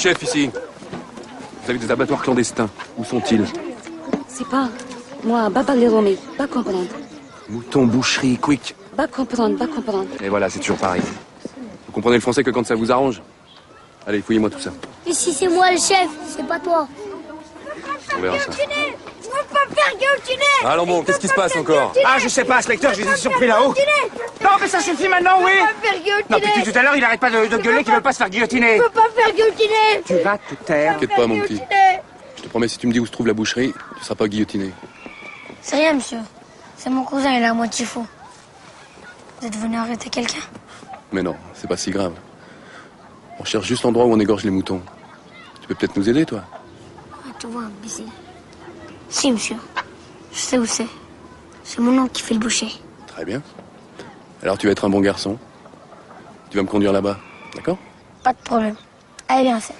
chef ici. Vous avez des abattoirs clandestins. Où sont-ils? C'est pas... Moi, pas parler romé, pas comprendre. Mouton, boucherie, quick. Pas comprendre, pas comprendre. Et voilà, c'est toujours pareil. Vous comprenez le français que quand ça vous arrange? Allez, fouillez-moi tout ça. Ici, c'est moi le chef, c'est pas toi. On verra ça. Je veux pas faire guillotiner. Allons bon, qu'est-ce qui se passe encore? Ah, je sais pas, inspecteur, je les ai surpris là-haut. Non, mais ça suffit maintenant, oui. Je veux pas faire guillotiner. Non, depuis tout à l'heure, il arrête pas de gueuler qu'il veut pas se faire guillotiner. Je veux pas faire guillotiner. Tu vas te taire. T'inquiète pas, mon petit. Je te promets, si tu me dis où se trouve la boucherie, tu seras pas guillotiné. C'est rien, monsieur. C'est mon cousin, il est à moitié faux. Vous êtes venu arrêter quelqu'un? Mais non, c'est pas si grave. On cherche juste l'endroit où on égorge les moutons. Tu peux peut-être nous aider, toi? Ah, tu vois, imbécile. Si, monsieur. Je sais où c'est. C'est mon oncle qui fait le boucher. Très bien. Alors tu vas être un bon garçon. Tu vas me conduire là-bas, d'accord? Pas de problème. Allez, viens, c'est.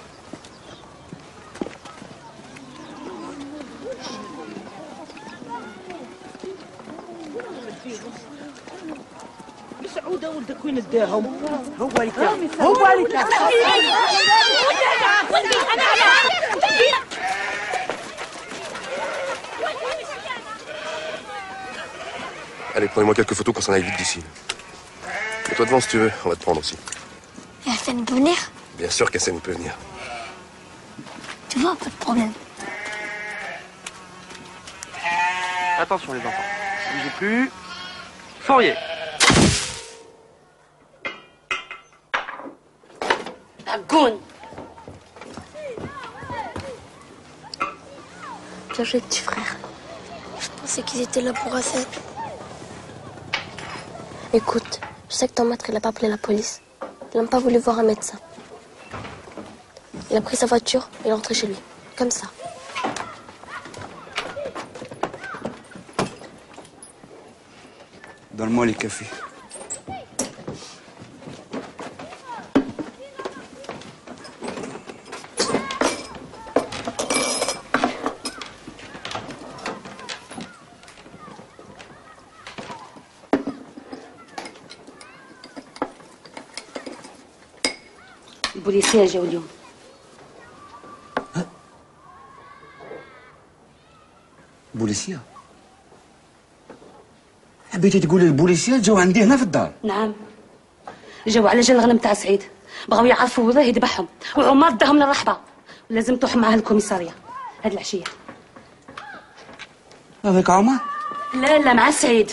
Allez, prenez-moi quelques photos qu'on s'en aille vite d'ici. Et toi devant si tu veux, on va te prendre aussi. Et Hassan peut venir? Bien sûr qu'Hassane peut venir. Tu vois, pas de problème. Attention les enfants, bougez plus. Fourier. Bagoun. Bien joué, petit frère. Je pensais qu'ils étaient là pour Hassan. Écoute, je sais que ton maître, il a pas appelé la police. Il n'a pas voulu voir un médecin. Il a pris sa voiture et il est rentré chez lui. Comme ça. Donne-moi les cafés. البوليسية جاوا اليوم. بوليسية؟ حبيتي تقولي البوليسية جاوا عندي هنا في الدار؟ نعم. جاوا على جال الغنم تاع سعيد. بغاو يعرفوا وضعه يذبحهم وعمار داهم للرحبة. ولازم تروح معاه الكوميسارية هاد العشية. هذاك عمر؟ لا مع سعيد.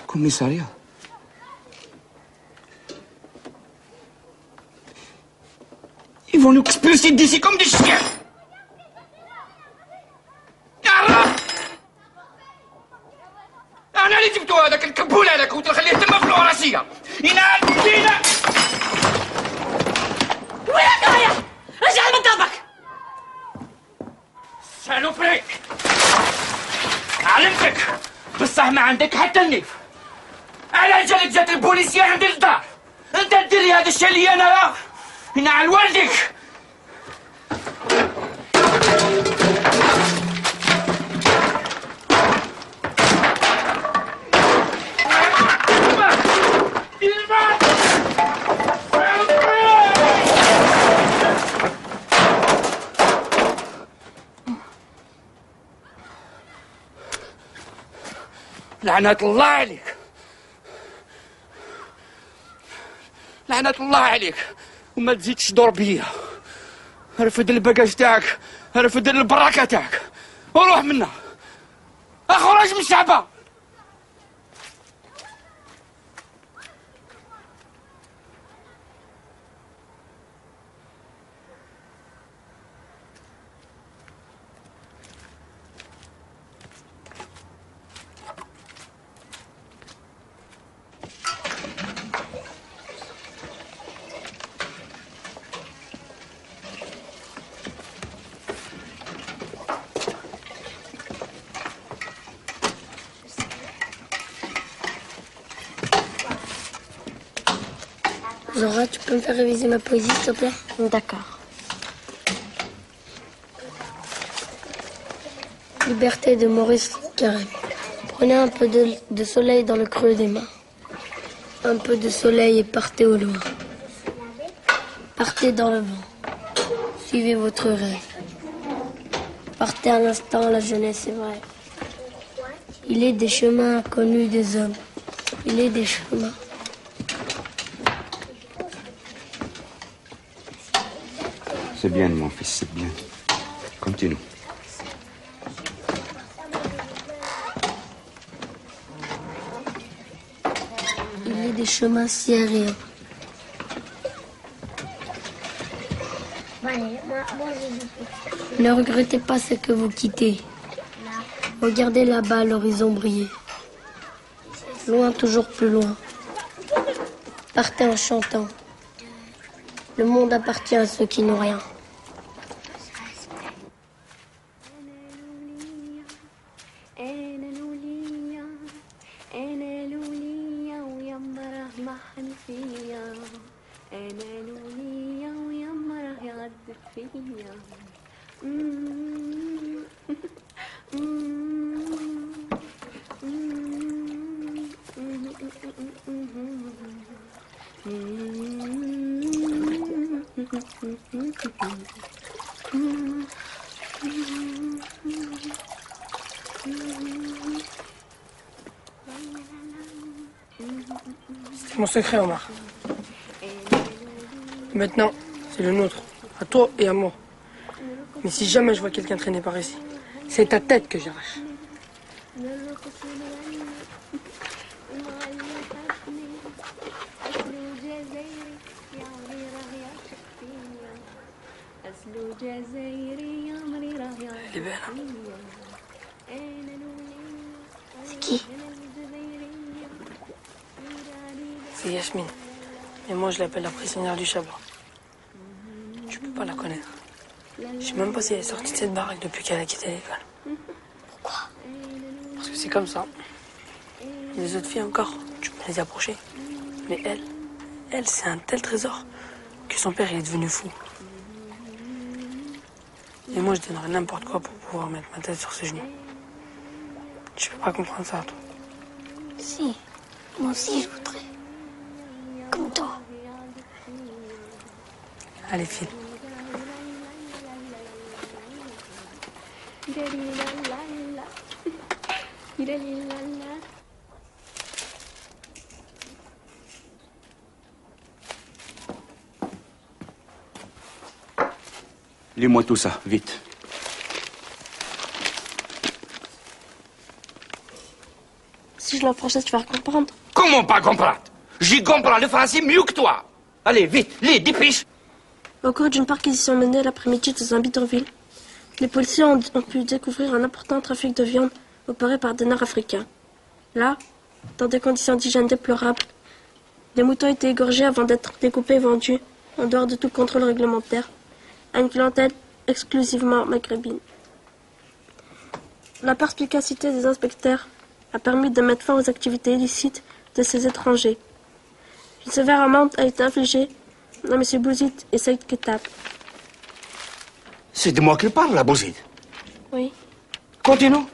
كوميسارية؟ Ils vont nous expulser d'ici comme des chiens. أنا اللي جبتوا هذاك الكبول هذاك وتخليه تما في الوراسية. ينال فينا. وينك رايح؟ رجع لمكانك. سالوبري. علمتك بصح ما عندك حتى النيف. على جالك جات البوليسية عند الدار. أنت تديري هذا الشيء اللي أنا ينعل والدك. لعنة الله عليك. لعنة الله عليك وما تزيدش تدور بيا. رفد الباكاج تاعك، رفد البراكة تاعك وروح منا. اخرج من الشعبة. Zora, tu peux me faire réviser ma poésie, s'il te plaît? D'accord. Liberté de Maurice Carême. Prenez un peu de soleil dans le creux des mains. Un peu de soleil et partez au loin. Partez dans le vent. Suivez votre rêve. Partez à l'instant, la jeunesse est vraie. Il est des chemins inconnus des hommes. Il est des chemins. C'est bien, mon fils, c'est bien. Continue. Il est des chemins si aériens. Ne regrettez pas ce que vous quittez. Regardez là-bas l'horizon briller. Loin, toujours plus loin. Partez en chantant. Le monde appartient à ceux qui n'ont rien. C'est mon secret, Omar. Maintenant, c'est le nôtre, à toi et à moi. Mais si jamais je vois quelqu'un traîner par ici, c'est ta tête que j'arrache. Elle est belle, hein? C'est qui? C'est Yasmine. Et moi, je l'appelle la prisonnière du Chabot. Tu peux pas la connaître. Je sais même pas si elle est sortie de cette baraque depuis qu'elle a quitté l'école. Pourquoi? Parce que c'est comme ça. Les autres filles encore, tu peux les approcher. Mais elle, c'est un tel trésor que son père il est devenu fou. Et moi, je donnerais n'importe quoi pour pouvoir mettre ma tête sur ses genoux. Tu peux pas comprendre ça, toi. Si, moi aussi je voudrais. Comme toi. Allez, file. Lis-moi tout ça, vite. Si je le français, tu vas comprendre. Comment pas comprendre? J'y comprends le français mieux que toi. Allez, vite, lis, dépêche. Au cours d'une perquisition menée l'après-midi dans un bidonville, les policiers ont pu découvrir un important trafic de viande opéré par des Nord-Africains. Là, dans des conditions d'hygiène déplorables, les moutons étaient égorgés avant d'être découpés et vendus, en dehors de tout contrôle réglementaire, à une clientèle exclusivement maghrébine. La perspicacité des inspecteurs a permis de mettre fin aux activités illicites de ces étrangers. Une sévère amende a été infligée à M. Bouzid et Saïd Ketab. C'est de moi qu'il parle, la Bouzid. Oui, Continue.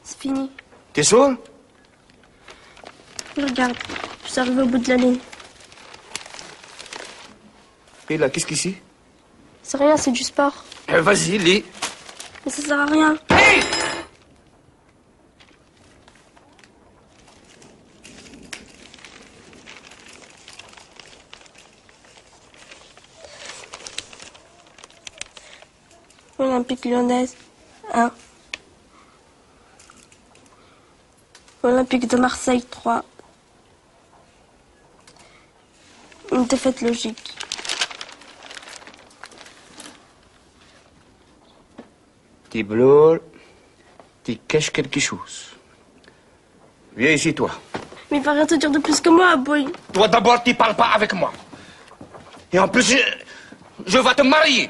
c'est fini. T'es sûr? Regarde, je suis arrivé au bout de la ligne. Et là, qu'est-ce qu'ici? C'est rien, c'est du sport. Vas-y, lis. Mais ça sert à rien. Hey! Olympique lyonnaise 1. Olympique de Marseille 3. Une défaite logique. Tu blur, tu caches quelque chose. Viens ici, toi. Mais il va rien te dire de plus que moi, boy. Toi, d'abord, tu parles pas avec moi. Et en plus, je vais te marier.